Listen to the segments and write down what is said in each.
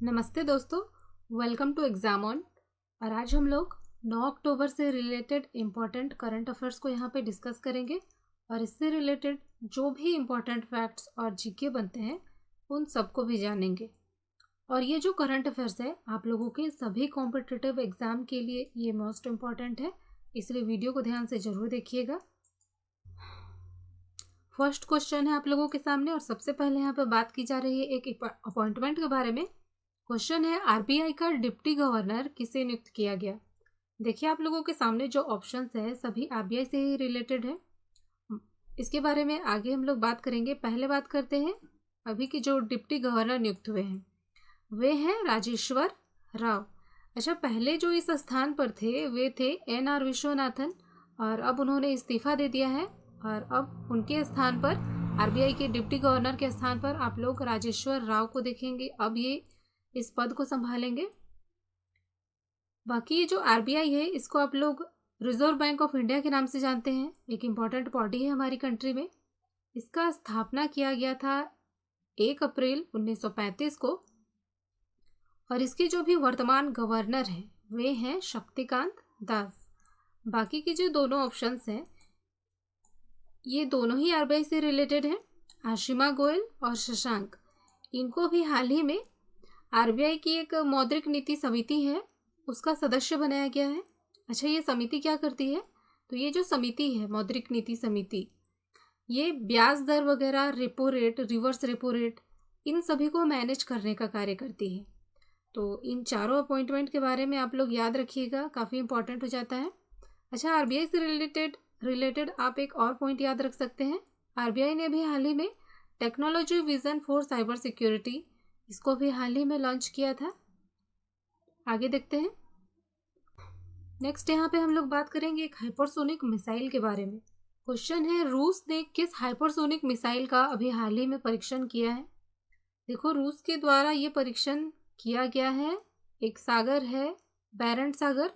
नमस्ते दोस्तों, welcome to exam on. और आज हम लोग 9 अक्टूबर से रिलेटेड इम्पॉर्टेंट करंट अफेयर्स को यहाँ पे डिस्कस करेंगे और इससे रिलेटेड जो भी इम्पॉर्टेंट फैक्ट्स और जीके बनते हैं उन सबको भी जानेंगे। और ये जो करंट अफेयर्स है आप लोगों के सभी कॉम्पिटिटिव एग्जाम के लिए ये मोस्ट इम्पॉर्टेंट है, इसलिए वीडियो को ध्यान से ज़रूर देखिएगा। फर्स्ट क्वेश्चन है आप लोगों के सामने और सबसे पहले यहाँ पर बात की जा रही है एक अपॉइंटमेंट के बारे में। क्वेश्चन है आरबीआई का डिप्टी गवर्नर किसे नियुक्त किया गया। देखिए आप लोगों के सामने जो ऑप्शंस है सभी आरबीआई से ही रिलेटेड है, इसके बारे में आगे हम लोग बात करेंगे। पहले बात करते हैं अभी के जो डिप्टी गवर्नर नियुक्त हुए हैं वे हैं राजेश्वर राव। अच्छा, पहले जो इस स्थान पर थे वे थे एन.आर. विश्वनाथन और अब उन्होंने इस्तीफा दे दिया है और अब उनके स्थान पर आरबीआई के डिप्टी गवर्नर के स्थान पर आप लोग राजेश्वर राव को देखेंगे। अब ये इस पद को संभालेंगे। बाकी ये जो आरबीआई है इसको आप लोग रिजर्व बैंक ऑफ इंडिया के नाम से जानते हैं, एक इम्पॉर्टेंट बॉडी है हमारी कंट्री में। इसका स्थापना किया गया था 1 अप्रैल 1935 को और इसके जो भी वर्तमान गवर्नर हैं वे हैं शक्तिकांत दास। बाकी के जो दोनों ऑप्शंस हैं ये दोनों ही आरबीआई से रिलेटेड हैं, आशिमा गोयल और शशांक। इनको भी हाल ही में आरबीआई की एक मौद्रिक नीति समिति है उसका सदस्य बनाया गया है। अच्छा, ये समिति क्या करती है? तो ये जो समिति है मौद्रिक नीति समिति ये ब्याज दर वगैरह, repo rate, reverse repo rate, इन सभी को मैनेज करने का कार्य करती है। तो इन चारों अपॉइंटमेंट के बारे में आप लोग याद रखिएगा, काफ़ी इंपॉर्टेंट हो जाता है। अच्छा, आरबीआई से रिलेटेड आप एक और पॉइंट याद रख सकते हैं। आरबीआई ने भी हाल ही में technology vision for cyber security इसको भी हाल ही में लॉन्च किया था। आगे देखते हैं। नेक्स्ट यहाँ पे हम लोग बात करेंगे एक हाइपरसोनिक मिसाइल के बारे में। क्वेश्चन है रूस ने किस हाइपरसोनिक मिसाइल का अभी हाल ही में परीक्षण किया है। देखो, रूस के द्वारा ये परीक्षण किया गया है, एक सागर है बैरेंट सागर,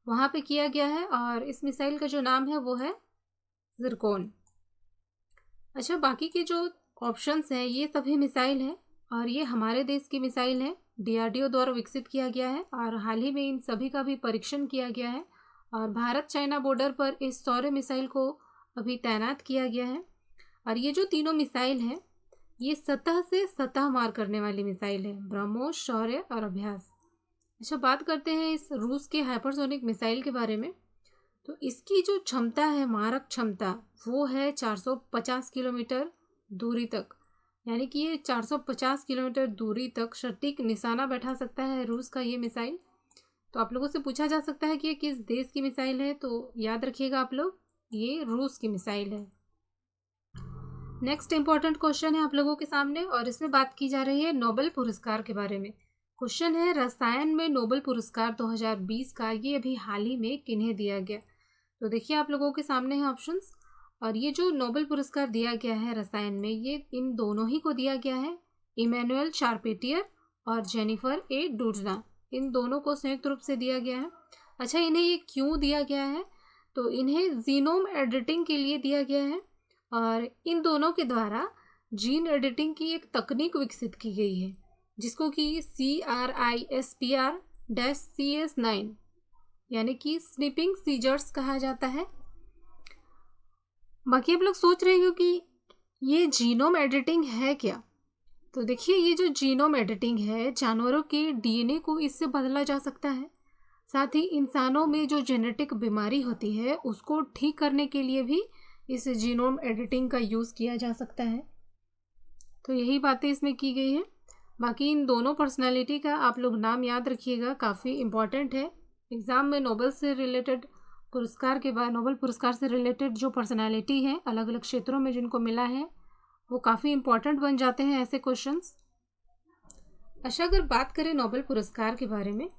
वहाँ पे किया गया है और इस मिसाइल का जो नाम है वो है जिरकोन। अच्छा, बाकी के जो ऑप्शंस हैं ये सभी मिसाइल हैं और ये हमारे देश की मिसाइल है, डीआरडीओ द्वारा विकसित किया गया है और हाल ही में इन सभी का भी परीक्षण किया गया है और भारत चाइना बॉर्डर पर इस शौर्य मिसाइल को अभी तैनात किया गया है। और ये जो तीनों मिसाइल हैं ये सतह से सतह मार करने वाली मिसाइल है, ब्रह्मोस, शौर्य और अभ्यास। अच्छा, बात करते हैं इस रूस के हाइपरसोनिक मिसाइल के बारे में। तो इसकी जो क्षमता है, मारक क्षमता, वो है 450 किलोमीटर दूरी तक, यानी कि ये 450 किलोमीटर दूरी तक सटीक निशाना बैठा सकता है रूस का ये मिसाइल। तो आप लोगों से पूछा जा सकता है कि ये किस देश की मिसाइल है, तो याद रखिएगा आप लोग ये रूस की मिसाइल है। नेक्स्ट इंपॉर्टेंट क्वेश्चन है आप लोगों के सामने और इसमें बात की जा रही है नोबेल पुरस्कार के बारे में। क्वेश्चन है रसायन में नोबेल पुरस्कार 2020 का ये अभी हाल ही में किन्हें दिया गया। तो देखिए आप लोगों के सामने है ऑप्शंस और ये जो नोबेल पुरस्कार दिया गया है रसायन में ये इन दोनों ही को दिया गया है, इमैनुअल शार्पेटियर और जेनिफर ए डूडना, इन दोनों को संयुक्त रूप से दिया गया है। अच्छा, इन्हें ये क्यों दिया गया है? तो इन्हें जीनोम एडिटिंग के लिए दिया गया है और इन दोनों के द्वारा जीन एडिटिंग की एक तकनीक विकसित की गई है जिसको कि CRISPR-CS9 यानी कि स्निपिंग सीजर्स कहा जाता है। बाकी आप लोग सोच रहे हो कि ये जीनोम एडिटिंग है क्या। तो देखिए, ये जो जीनोम एडिटिंग है जानवरों के डीएनए को इससे बदला जा सकता है, साथ ही इंसानों में जो जेनेटिक बीमारी होती है उसको ठीक करने के लिए भी इस जीनोम एडिटिंग का यूज़ किया जा सकता है। तो यही बातें इसमें की गई है। बाकी इन दोनों पर्सनालिटी का आप लोग नाम याद रखिएगा, काफ़ी इम्पॉर्टेंट है एग्ज़ाम में। नोबेल से रिलेटेड पुरस्कार के बाद नोबेल पुरस्कार से रिलेटेड जो पर्सनालिटी हैं अलग अलग क्षेत्रों में जिनको मिला है वो काफ़ी इम्पॉर्टेंट बन जाते हैं ऐसे क्वेश्चंस। अच्छा, अगर बात करें नोबेल पुरस्कार के बारे में,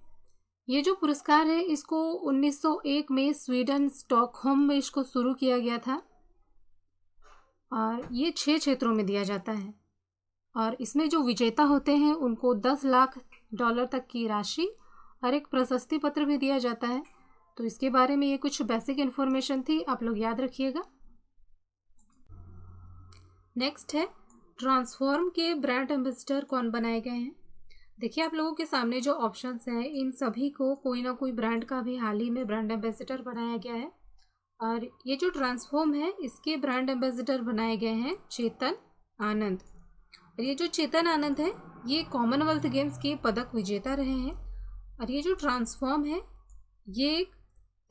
ये जो पुरस्कार है इसको 1901 में स्वीडन स्टॉकहोम में इसको शुरू किया गया था और ये 6 क्षेत्रों में दिया जाता है और इसमें जो विजेता होते हैं उनको $10 लाख तक की राशि और एक प्रशस्ति पत्र भी दिया जाता है। तो इसके बारे में ये कुछ बेसिक इन्फॉर्मेशन थी, आप लोग याद रखिएगा। नेक्स्ट है ट्रांसफॉर्म के ब्रांड एम्बेसडर कौन बनाए गए हैं। देखिए आप लोगों के सामने जो ऑप्शंस हैं इन सभी को कोई ना कोई ब्रांड का भी हाल ही में ब्रांड एम्बेसडर बनाया गया है। और ये जो ट्रांसफॉर्म है इसके ब्रांड एम्बेसडर बनाए गए हैं चेतन आनंद। और ये जो चेतन आनंद है ये कॉमनवेल्थ गेम्स के पदक विजेता रहे हैं। और ये जो ट्रांसफॉर्म है ये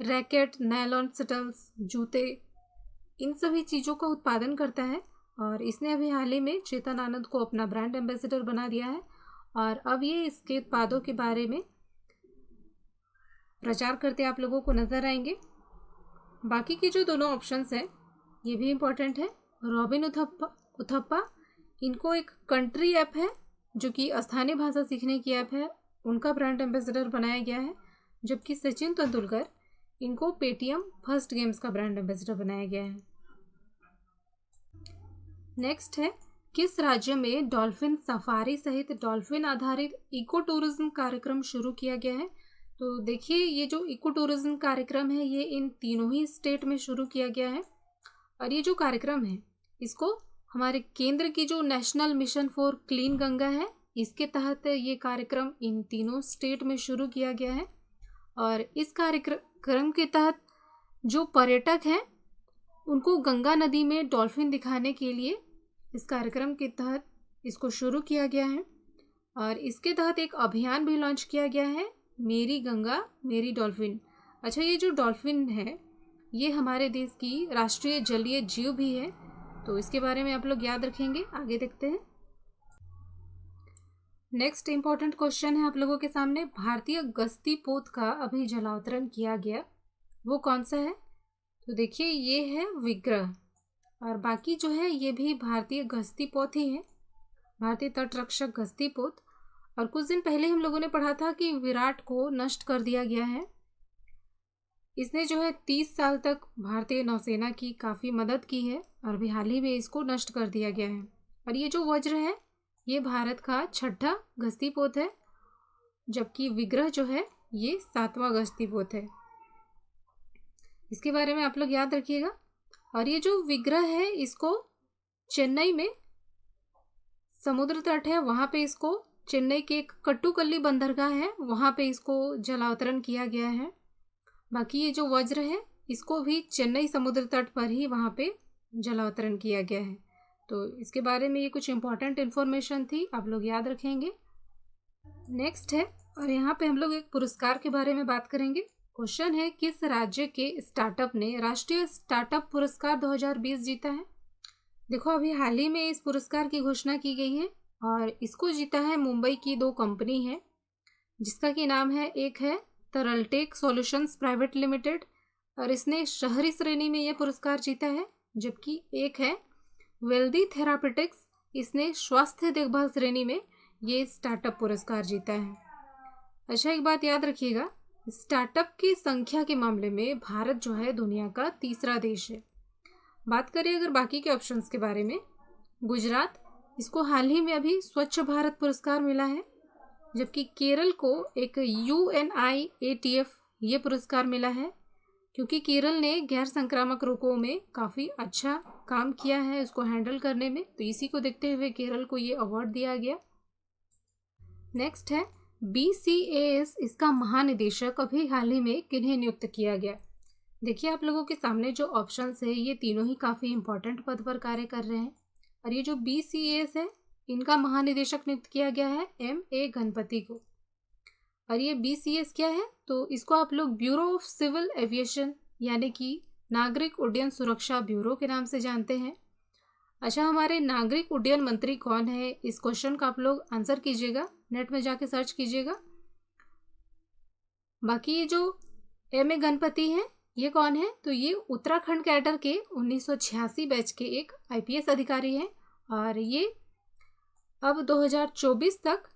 रैकेट, नायलॉन शटल्स, जूते, इन सभी चीज़ों का उत्पादन करता है। और इसने अभी हाल ही में चेतन आनंद को अपना ब्रांड एम्बेसडर बना दिया है। और अब ये इसके उत्पादों के बारे में प्रचार करते आप लोगों को नज़र आएंगे। बाकी के जो दोनों ऑप्शंस हैं ये भी इम्पोर्टेंट है। रॉबिन उथप्पा, इनको एक कंट्री ऐप है जो कि स्थानीय भाषा सीखने की ऐप है, उनका ब्रांड एम्बेसडर बनाया गया है। जबकि सचिन तेंदुलकर, इनको पेटीएम फर्स्ट गेम्स का ब्रांड एम्बेसडर बनाया गया है। नेक्स्ट है, किस राज्य में डॉल्फिन सफारी सहित डॉल्फिन आधारित इको टूरिज्म कार्यक्रम शुरू किया गया है? तो देखिए ये जो इको टूरिज्म कार्यक्रम है ये इन तीनों ही स्टेट में शुरू किया गया है। और ये जो कार्यक्रम है इसको हमारे केंद्र की जो national mission for clean Ganga है इसके तहत ये कार्यक्रम इन तीनों स्टेट में शुरू किया गया है। और इस कार्यक्रम के तहत जो पर्यटक हैं उनको गंगा नदी में डॉल्फिन दिखाने के लिए इस कार्यक्रम के तहत इसको शुरू किया गया है। और इसके तहत एक अभियान भी लॉन्च किया गया है, मेरी गंगा मेरी डॉल्फिन। अच्छा, ये जो डॉल्फिन है ये हमारे देश की राष्ट्रीय जलीय जीव भी है, तो इसके बारे में आप लोग याद रखेंगे। आगे देखते हैं। नेक्स्ट इंपॉर्टेंट क्वेश्चन है आप लोगों के सामने, भारतीय गस्ती पोत का अभी जलावतरण किया गया वो कौन सा है? तो देखिए ये है विग्रह। और बाकी जो है ये भी भारतीय गस्ती पोत ही है, भारतीय तटरक्षक गस्ती पोत। और कुछ दिन पहले हम लोगों ने पढ़ा था कि विराट को नष्ट कर दिया गया है। इसने जो है 30 साल तक भारतीय नौसेना की काफ़ी मदद की है और अभी हाल ही में इसको नष्ट कर दिया गया है। और ये जो वज्र है ये भारत का 6ठा गस्ती पोत है, जबकि विग्रह जो है ये 7वां गस्ती पोत है। इसके बारे में आप लोग याद रखिएगा। और ये जो विग्रह है इसको चेन्नई में समुद्र तट है वहाँ पे इसको, चेन्नई के एक कट्टुकल्ली बंदरगाह है वहाँ पे इसको जलावतरण किया गया है। बाकी ये जो वज्र है इसको भी चेन्नई समुद्र तट पर ही वहाँ पे जलावतरण किया गया है। तो इसके बारे में ये कुछ इम्पोर्टेंट इन्फॉर्मेशन थी, आप लोग याद रखेंगे। नेक्स्ट है, और यहाँ पे हम लोग एक पुरस्कार के बारे में बात करेंगे। क्वेश्चन है, किस राज्य के स्टार्टअप ने राष्ट्रीय स्टार्टअप पुरस्कार 2020 जीता है? देखो अभी हाल ही में इस पुरस्कार की घोषणा की गई है और इसको जीता है मुंबई की 2 कंपनी है जिसका कि नाम है, एक है तरलटेक सॉल्यूशंस प्राइवेट लिमिटेड और इसने शहरी श्रेणी में यह पुरस्कार जीता है, जबकि एक है वेल्दी थेरापेटिक्स, इसने स्वास्थ्य देखभाल श्रेणी में ये स्टार्टअप पुरस्कार जीता है। अच्छा, एक बात याद रखिएगा, स्टार्टअप की संख्या के मामले में भारत जो है दुनिया का 3रा देश है। बात करें अगर बाकी के ऑप्शंस के बारे में, गुजरात, इसको हाल ही में अभी स्वच्छ भारत पुरस्कार मिला है, जबकि केरल को एक UNIATF ये पुरस्कार मिला है क्योंकि केरल ने गैर संक्रामक रोगों में काफ़ी अच्छा काम किया है उसको हैंडल करने में, तो इसी को देखते हुए केरल को ये अवार्ड दिया गया। नेक्स्ट है, BCAS, इसका महानिदेशक अभी हाल ही में किन्हें नियुक्त किया गया? देखिए आप लोगों के सामने जो ऑप्शंस है ये तीनों ही काफ़ी इंपॉर्टेंट पद पर कार्य कर रहे हैं। और ये जो BCAS है इनका महानिदेशक नियुक्त किया गया है MA गणपति को। और ये BCAS क्या है? तो इसको आप लोग ब्यूरो ऑफ सिविल एविएशन यानी कि नागरिक उड्डयन सुरक्षा ब्यूरो के नाम से जानते हैं। अच्छा, हमारे नागरिक उड्डयन मंत्री कौन है? इस क्वेश्चन का आप लोग आंसर कीजिएगा, नेट में जाके सर्च कीजिएगा। बाकी ये जो MA गणपति हैं ये कौन है? तो ये उत्तराखंड कैडर के 1986 बैच के एक IPS अधिकारी हैं और ये अब 2024 तक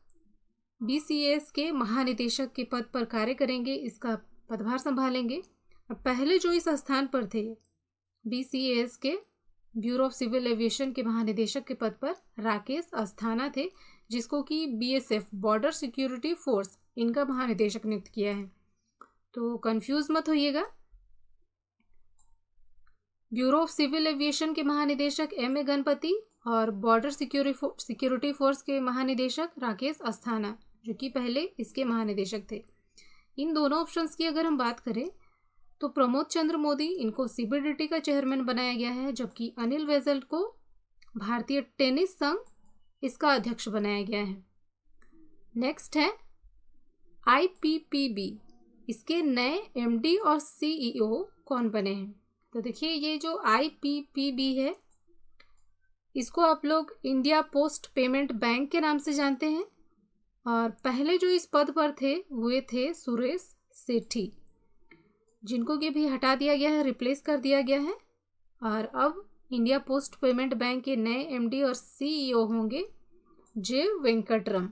BCAS के महानिदेशक के पद पर कार्य करेंगे, इसका पदभार संभालेंगे। और पहले जो इस स्थान पर थे BCAS के ब्यूरो ऑफ सिविल एविएशन के महानिदेशक के पद पर राकेश अस्थाना थे, जिसको कि BSF बॉर्डर सिक्योरिटी फोर्स इनका महानिदेशक नियुक्त किया है। तो कंफ्यूज मत होइएगा, ब्यूरो ऑफ सिविल एविएशन के महानिदेशक MA गणपति और बॉर्डर सिक्योरिटी फोर्स के महानिदेशक राकेश अस्थाना, जो कि पहले इसके महानिदेशक थे। इन दोनों ऑप्शंस की अगर हम बात करें तो प्रमोद चंद्र मोदी इनको सीबीडीटी का चेयरमैन बनाया गया है, जबकि अनिल बैजल को भारतीय टेनिस संघ इसका अध्यक्ष बनाया गया है। नेक्स्ट है आईपीपीबी, इसके नए एमडी और सीईओ कौन बने हैं? तो देखिए, ये जो आईपीपीबी है इसको आप लोग इंडिया पोस्ट पेमेंट बैंक के नाम से जानते हैं, और पहले जो इस पद पर थे वे थे सुरेश सेठी, जिनको कि भी हटा दिया गया है, रिप्लेस कर दिया गया है। और अब इंडिया पोस्ट पेमेंट बैंक के नए एमडी और सीईओ होंगे जे वेंकटरम,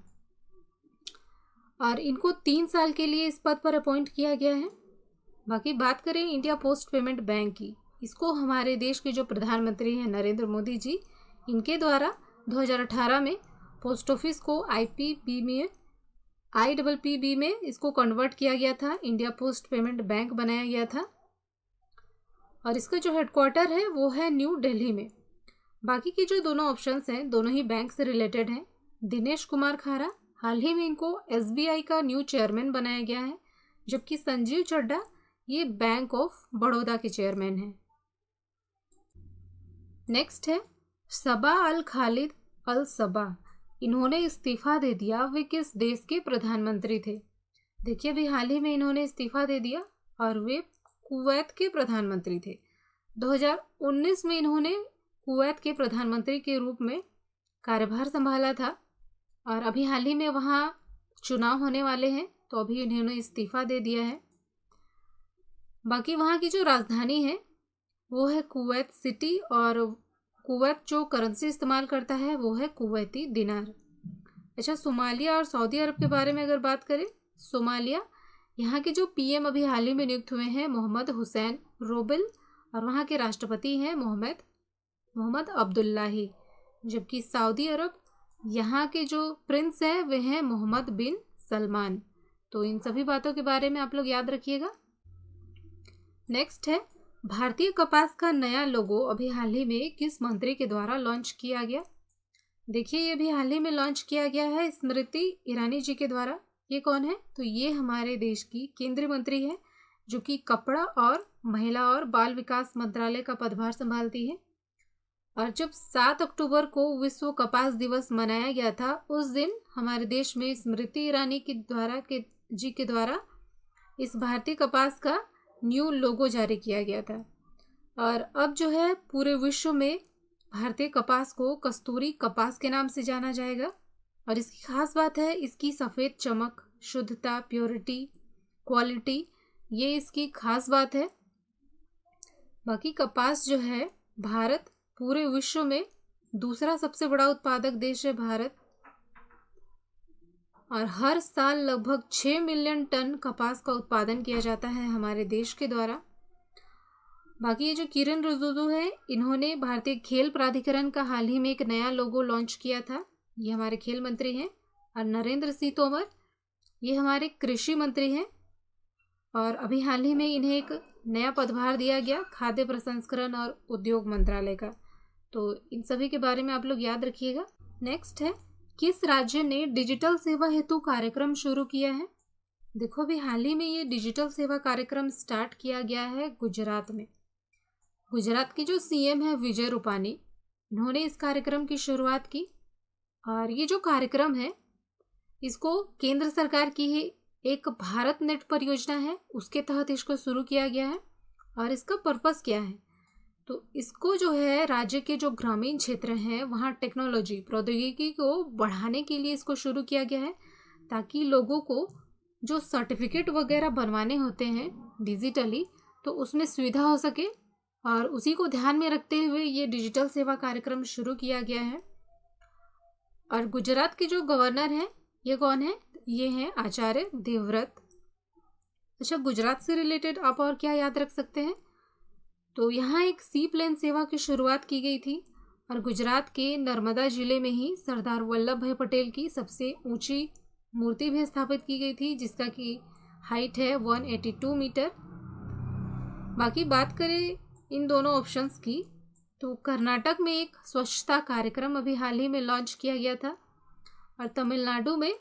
और इनको 3 साल के लिए इस पद पर अपॉइंट किया गया है। बाकी बात करें इंडिया पोस्ट पेमेंट बैंक की, इसको हमारे देश के जो प्रधानमंत्री हैं नरेंद्र मोदी जी, इनके द्वारा 2018 में पोस्ट ऑफिस को आईपीपीबी में इसको कन्वर्ट किया गया था, इंडिया पोस्ट पेमेंट बैंक बनाया गया था, और इसका जो हेडक्वार्टर है वो है न्यू दिल्ली में। बाकी के जो दोनों ऑप्शंस हैं दोनों ही बैंक से रिलेटेड हैं। दिनेश कुमार खारा, हाल ही में इनको एसबीआई का न्यू चेयरमैन बनाया गया है, जबकि संजीव चड्ढा ये बैंक ऑफ बड़ौदा के चेयरमैन हैं। नेक्स्ट है सबा अल खालिद अल सबा, इन्होंने इस्तीफा दे दिया। वे किस देश के प्रधानमंत्री थे? देखिए, अभी हाल ही में इन्होंने इस्तीफा दे दिया और वे कुवैत के प्रधानमंत्री थे। 2019 में इन्होंने कुवैत के प्रधानमंत्री के रूप में कार्यभार संभाला था, और अभी हाल ही में वहाँ चुनाव होने वाले हैं, तो अभी इन्होंने इस्तीफा दे दिया है। बाकी वहाँ की जो राजधानी है वो है कुवैत सिटी, और कुवैत जो करेंसी इस्तेमाल करता है वो है कुवैती दिनार। अच्छा, सोमालिया और सऊदी अरब के बारे में अगर बात करें, सोमालिया, यहाँ के जो पीएम अभी हाल ही में नियुक्त हुए हैं मोहम्मद हुसैन रोबेल, और वहाँ के राष्ट्रपति हैं मोहम्मद अब्दुल्लाही, जबकि सऊदी अरब, यहाँ के जो प्रिंस हैं वे हैं मोहम्मद बिन सलमान। तो इन सभी बातों के बारे में आप लोग याद रखिएगा। नेक्स्ट है भारतीय कपास का नया लोगो अभी हाल ही में किस मंत्री के द्वारा लॉन्च किया गया? देखिए, ये भी हाल ही में लॉन्च किया गया है स्मृति ईरानी जी के द्वारा। ये कौन है? तो ये हमारे देश की केंद्रीय मंत्री है, जो कि कपड़ा और महिला और बाल विकास मंत्रालय का पदभार संभालती है। और जब 7 अक्टूबर को विश्व कपास दिवस मनाया गया था, उस दिन हमारे देश में स्मृति ईरानी जी के द्वारा इस भारतीय कपास का न्यू लोगो जारी किया गया था। और अब जो है पूरे विश्व में भारतीय कपास को कस्तूरी कपास के नाम से जाना जाएगा, और इसकी खास बात है इसकी सफ़ेद चमक, शुद्धता, प्योरिटी, क्वालिटी, ये इसकी खास बात है। बाकी कपास जो है, भारत पूरे विश्व में दूसरा सबसे बड़ा उत्पादक देश है भारत, और हर साल लगभग 6 मिलियन टन कपास का उत्पादन किया जाता है हमारे देश के द्वारा। बाकी ये जो किरण रिजिजू है, इन्होंने भारतीय खेल प्राधिकरण का हाल ही में एक नया लोगो लॉन्च किया था, ये हमारे खेल मंत्री हैं। और नरेंद्र सिंह तोमर, ये हमारे कृषि मंत्री हैं, और अभी हाल ही में इन्हें एक नया पदभार दिया गया खाद्य प्रसंस्करण और उद्योग मंत्रालय का। तो इन सभी के बारे में आप लोग याद रखिएगा। नेक्स्ट है किस राज्य ने डिजिटल सेवा हेतु कार्यक्रम शुरू किया है? देखो, अभी हाल ही में ये डिजिटल सेवा कार्यक्रम स्टार्ट किया गया है गुजरात में। गुजरात के जो सीएम है विजय रूपानी, इन्होंने इस कार्यक्रम की शुरुआत की, और ये जो कार्यक्रम है इसको केंद्र सरकार की ही एक भारत नेट परियोजना है, उसके तहत इसको शुरू किया गया है। और इसका पर्पस क्या है? तो इसको जो है राज्य के जो ग्रामीण क्षेत्र हैं वहाँ टेक्नोलॉजी, प्रौद्योगिकी को बढ़ाने के लिए इसको शुरू किया गया है, ताकि लोगों को जो सर्टिफिकेट वगैरह बनवाने होते हैं डिजिटली, तो उसमें सुविधा हो सके, और उसी को ध्यान में रखते हुए ये डिजिटल सेवा कार्यक्रम शुरू किया गया है। और गुजरात के जो गवर्नर हैं, ये कौन है? ये हैं आचार्य देवव्रत। अच्छा, गुजरात से रिलेटेड आप और क्या याद रख सकते हैं? तो यहाँ एक सी प्लेन सेवा की शुरुआत की गई थी, और गुजरात के नर्मदा जिले में ही सरदार वल्लभ भाई पटेल की सबसे ऊंची मूर्ति भी स्थापित की गई थी, जिसका की हाइट है 182 मीटर। बाकी बात करें इन दोनों ऑप्शंस की, तो कर्नाटक में एक स्वच्छता कार्यक्रम अभी हाल ही में लॉन्च किया गया था, और तमिलनाडु में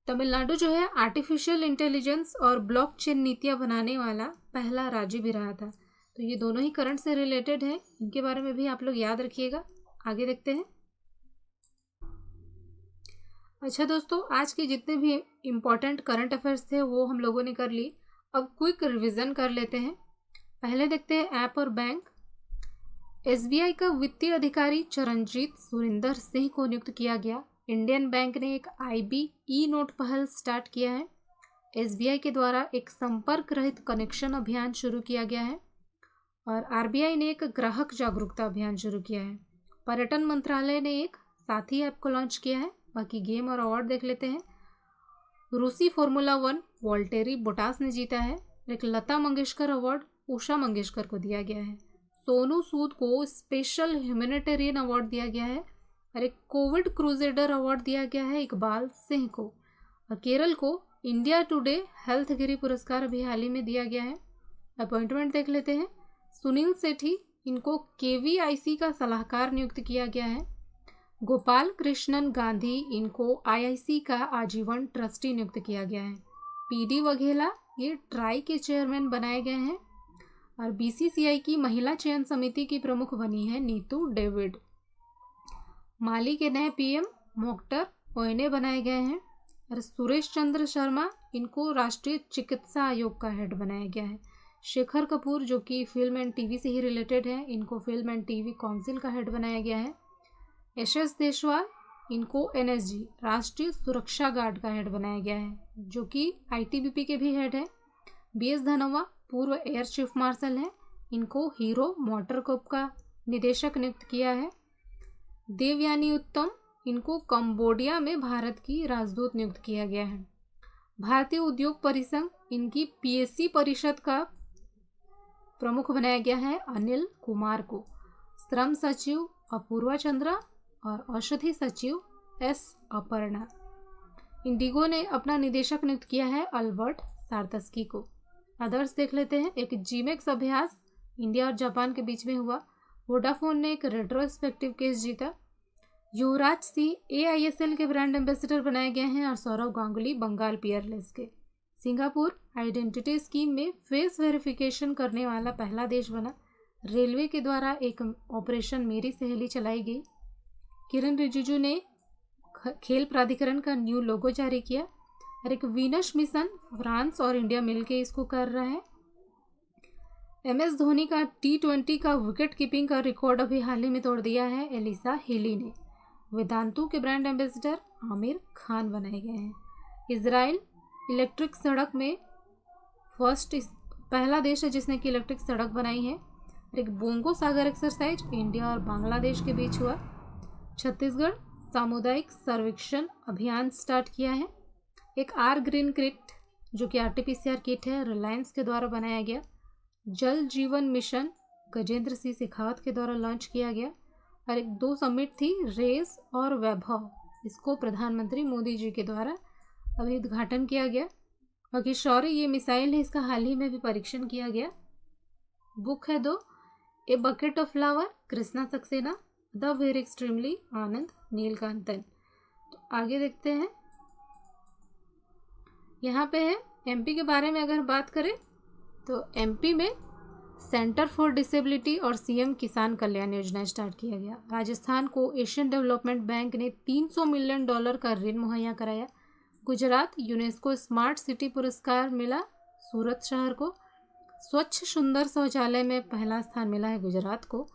तमिलनाडु जो है आर्टिफिशियल इंटेलिजेंस और ब्लॉकचेन नीतियाँ बनाने वाला पहला राज्य भी रहा था। तो ये दोनों ही करंट से रिलेटेड है, इनके बारे में भी आप लोग याद रखिएगा। आगे देखते हैं। अच्छा दोस्तों, आज के जितने भी इम्पोर्टेंट करंट अफेयर्स थे वो हम लोगों ने कर ली। अब क्विक रिवीजन कर लेते हैं। पहले देखते हैं ऐप और बैंक। एसबीआई का वित्तीय अधिकारी चरणजीत सुरिंदर सिंह को नियुक्त किया गया। इंडियन बैंक ने एक आईबी ई नोट पहल स्टार्ट किया है। एसबीआई के द्वारा एक संपर्क रहित कनेक्शन अभियान शुरू किया गया है। और आरबीआई ने एक ग्राहक जागरूकता अभियान शुरू किया है। पर्यटन मंत्रालय ने एक साथी ऐप को लॉन्च किया है। बाकी गेम और अवार्ड देख लेते हैं। रूसी फॉर्मूला 1 वॉल्टेरी बोटास ने जीता है। एक लता मंगेशकर अवार्ड उषा मंगेशकर को दिया गया है। सोनू सूद को स्पेशल ह्यूमैनिटेरियन अवार्ड दिया गया है। और एक कोविड क्रूसेडर अवार्ड दिया गया है इकबाल सिंह को। और केरल को इंडिया टुडे हेल्थ गिरी पुरस्कार अभी हाल ही में दिया गया है। अपॉइंटमेंट देख लेते हैं। सुनील सेठी, इनको केवीआईसी का सलाहकार नियुक्त किया गया है। गोपाल कृष्णन गांधी, इनको आईआईसी का आजीवन ट्रस्टी नियुक्त किया गया है। पीडी वघेला, ये ट्राई के चेयरमैन बनाए गए हैं। और बीसीसीआई की महिला चयन समिति की प्रमुख बनी है नीतू डेविड। माली के नए पीएम मोख्तर ओयने बनाए गए हैं। और सुरेश चंद्र शर्मा, इनको राष्ट्रीय चिकित्सा आयोग का हेड बनाया गया है। शेखर कपूर, जो कि फिल्म एंड टीवी से ही रिलेटेड है, इनको फिल्म एंड टीवी काउंसिल का हेड बनाया गया है। यशस देशवाल, इनको एनएसजी राष्ट्रीय सुरक्षा गार्ड का हेड बनाया गया है, जो कि आईटीबीपी के भी हेड है। बीएस धनोआ, पूर्व एयर चीफ मार्शल हैं, इनको हीरो मोटरकॉर्प का निदेशक नियुक्त किया है। देवयानी उत्तम, इनको कंबोडिया में भारत की राजदूत नियुक्त किया गया है। भारतीय उद्योग परिसंघ, इनकी पीएससी परिषद का प्रमुख बनाया गया है अनिल कुमार को। श्रम सचिव अपूर्वा चंद्रा और औषधि सचिव एस अपर्णा। इंडिगो ने अपना निदेशक नियुक्त किया है अल्बर्ट सार्थस्की को। अदर्स देख लेते हैं। एक जीमेक्स अभ्यास इंडिया और जापान के बीच में हुआ। वोडाफोन ने एक रेट्रोस्पेक्टिव केस जीता। युवराज सिंह एआईएसएल के ब्रांड एम्बेसडर बनाए गए हैं। और सौरव गांगुली बंगाल पियरलेस के। सिंगापुर आइडेंटिटी स्कीम में फेस वेरिफिकेशन करने वाला पहला देश बना। रेलवे के द्वारा एक ऑपरेशन मेरी सहेली चलाई गई। किरण रिजिजू ने खेल प्राधिकरण का न्यू लोगो जारी किया। और एक वीनस मिशन फ्रांस और इंडिया मिलके इसको कर रहा है। एमएस धोनी का T20 का विकेट कीपिंग का रिकॉर्ड अभी हाल ही में तोड़ दिया है एलिसा हिली ने। वेदांतु के ब्रांड एम्बेसडर आमिर खान बनाए गए हैं। इजराइल इलेक्ट्रिक सड़क में पहला देश है जिसने की इलेक्ट्रिक सड़क बनाई है। एक बोंगो सागर एक्सरसाइज इंडिया और बांग्लादेश के बीच हुआ। छत्तीसगढ़ सामुदायिक सर्वेक्षण अभियान स्टार्ट किया है। एक आर ग्रीन किट, जो कि आरटीपीसीआर किट है, रिलायंस के द्वारा बनाया गया। जल जीवन मिशन गजेंद्र सिंह शेखावत के द्वारा लॉन्च किया गया। और एक 2 समिट थी, रेस और वैभव, इसको प्रधानमंत्री मोदी जी के द्वारा अभी उद्घाटन किया गया। बाकी शौर्य, ये मिसाइल है, इसका हाल ही में भी परीक्षण किया गया। बुक है 2, a bucket of flower Krishna Saxena, the very extremely Anand Neelakantan. तो आगे देखते हैं। यहाँ पे है एमपी के बारे में अगर बात करें तो एमपी में सेंटर फॉर डिसेबिलिटी और सीएम किसान कल्याण योजना स्टार्ट किया गया। राजस्थान को एशियन डेवलपमेंट बैंक ने $300 मिलियन का ऋण मुहैया कराया। गुजरात यूनेस्को स्मार्ट सिटी पुरस्कार मिला सूरत शहर को। स्वच्छ सुंदर शौचालय में पहला स्थान मिला है गुजरात को।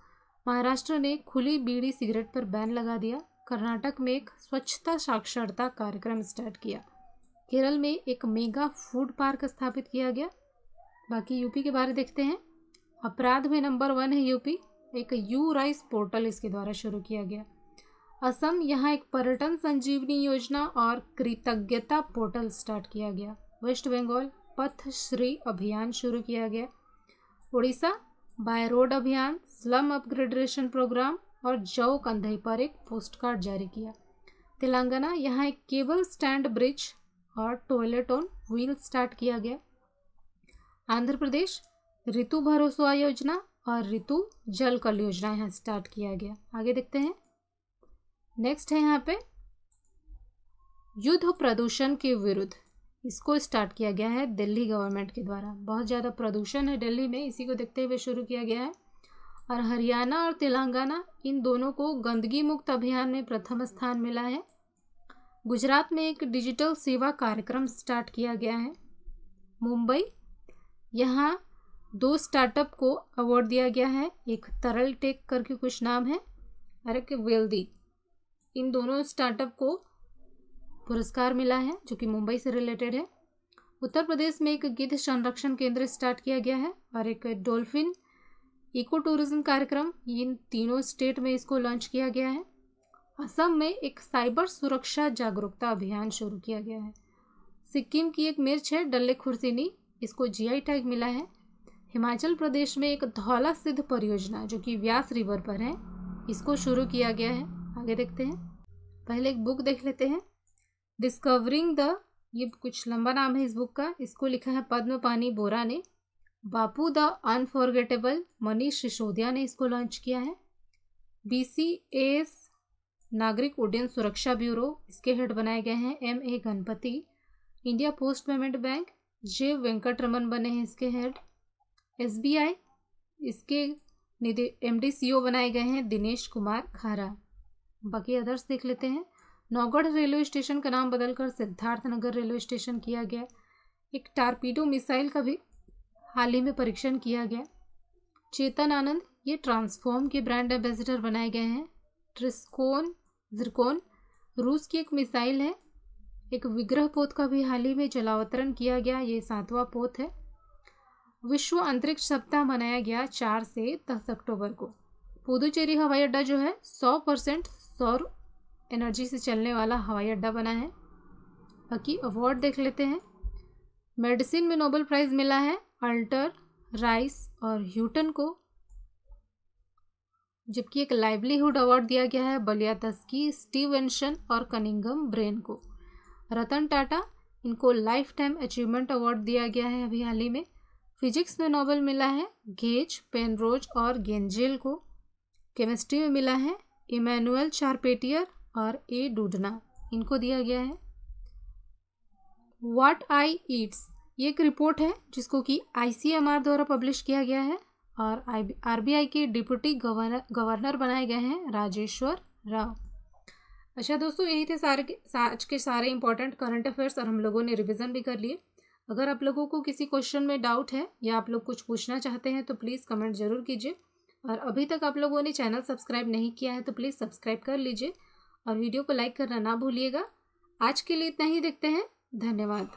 महाराष्ट्र ने खुली बीड़ी सिगरेट पर बैन लगा दिया। कर्नाटक में एक स्वच्छता साक्षरता कार्यक्रम स्टार्ट किया। केरल में एक मेगा फूड पार्क स्थापित किया गया। बाकी यूपी के बारे देखते हैं। अपराध में नंबर 1 है यूपी। एक यू राइस पोर्टल इसके द्वारा शुरू किया गया। असम, यहाँ एक पर्यटन संजीवनी योजना और कृतज्ञता पोर्टल स्टार्ट किया गया। वेस्ट बंगाल पथ श्री अभियान शुरू किया गया। उड़ीसा बाय रोड अभियान, स्लम अपग्रेडेशन प्रोग्राम और जौ कंधई पर एक पोस्ट कार्ड जारी किया। तेलंगाना, यहाँ एक केबल स्टैंड ब्रिज और टॉयलेट ऑन व्हील स्टार्ट किया गया। आंध्र प्रदेश ऋतु भरोसा योजना और ऋतु जल कल योजना यहाँ स्टार्ट किया गया। आगे देखते हैं। नेक्स्ट है यहाँ पे युद्ध प्रदूषण के विरुद्ध, इसको स्टार्ट किया गया है दिल्ली गवर्नमेंट के द्वारा। बहुत ज़्यादा प्रदूषण है दिल्ली में, इसी को देखते हुए शुरू किया गया है। और हरियाणा और तेलंगाना, इन दोनों को गंदगी मुक्त अभियान में प्रथम स्थान मिला है। गुजरात में एक डिजिटल सेवा कार्यक्रम स्टार्ट किया गया है। मुंबई, यहाँ 2 स्टार्टअप को अवार्ड दिया गया है, एक तरल टेक करके कुछ नाम है और एक वेल्दी। इन दोनों स्टार्टअप को पुरस्कार मिला है जो कि मुंबई से रिलेटेड है। उत्तर प्रदेश में एक गिद्ध संरक्षण केंद्र स्टार्ट किया गया है और एक डॉल्फिन इको टूरिज्म कार्यक्रम, इन तीनों स्टेट में इसको लॉन्च किया गया है। असम में एक साइबर सुरक्षा जागरूकता अभियान शुरू किया गया है। सिक्किम की एक मिर्च है डल्ले खुर्सिनी, इसको जीआई टैग मिला है। हिमाचल प्रदेश में एक धौला सिद्ध परियोजना जो कि व्यास रिवर पर है, इसको शुरू किया गया है। आगे देखते हैं, पहले एक बुक देख लेते हैं, डिस्कवरिंग द, ये कुछ लंबा नाम है इस बुक का, इसको लिखा है पद्मपानी बोरा ने। बापू द अनफॉरगेटेबल, मनीष सिसोदिया ने इसको लॉन्च किया है। BCAS नागरिक उड्डयन सुरक्षा ब्यूरो, इसके हेड बनाए गए हैं MA Ganpati. India post payment bank, J Venkataraman बने हैं इसके हेड। SBI, इसके MD CEO बनाए गए हैं दिनेश कुमार खारा। बाकी अदर्स देख लेते हैं। नौगढ़ रेलवे स्टेशन का नाम बदलकर सिद्धार्थनगर रेलवे स्टेशन किया गया। एक टारपीडो मिसाइल का भी हाल ही में परीक्षण किया गया। चेतन आनंद, ये ट्रांसफॉर्म के ब्रांड एम्बेसडर बनाए गए हैं। जिरकोन, रूस की एक मिसाइल है। एक विग्रह पोत का भी हाल ही में जलावतरण किया गया, ये 7वां पोत है। विश्व अंतरिक्ष सप्ताह मनाया गया 4 से 10 अक्टूबर को। पुदुचेरी हवाई अड्डा जो है 100% सौर एनर्जी से चलने वाला हवाई अड्डा बना है। बाकी अवार्ड देख लेते हैं। मेडिसिन में नोबेल प्राइज़ मिला है अल्टर, राइस और ह्यूटन को, जबकि एक लाइवलीहुड अवार्ड दिया गया है बलियातस्की, स्टीवेंसन और कनिंगम ब्रेन को। रतन टाटा, इनको लाइफ टाइम अचीवमेंट अवार्ड दिया गया है अभी हाल ही में। फिजिक्स में नोबेल मिला है गेज, पेनरोज और गेंजेल को। केमिस्ट्री में मिला है इमैनुअल चारपेटियर और A डूडना, इनको दिया गया है। व्हाट आई ईट्स, ये एक रिपोर्ट है जिसको कि ICMR द्वारा पब्लिश किया गया है और RBI के डिप्टी गवर्नर बनाए गए हैं राजेश्वर राव। अच्छा दोस्तों, यही थे आज के सारे इंपॉर्टेंट करंट अफेयर्स और हम लोगों ने रिवीजन भी कर लिए। अगर आप लोगों को किसी क्वेश्चन में डाउट है या आप लोग कुछ पूछना चाहते हैं तो प्लीज़ कमेंट ज़रूर कीजिए। और अभी तक आप लोगों ने चैनल सब्सक्राइब नहीं किया है तो प्लीज़ सब्सक्राइब कर लीजिए और वीडियो को लाइक करना ना भूलिएगा। आज के लिए इतना ही, देखते हैं, धन्यवाद।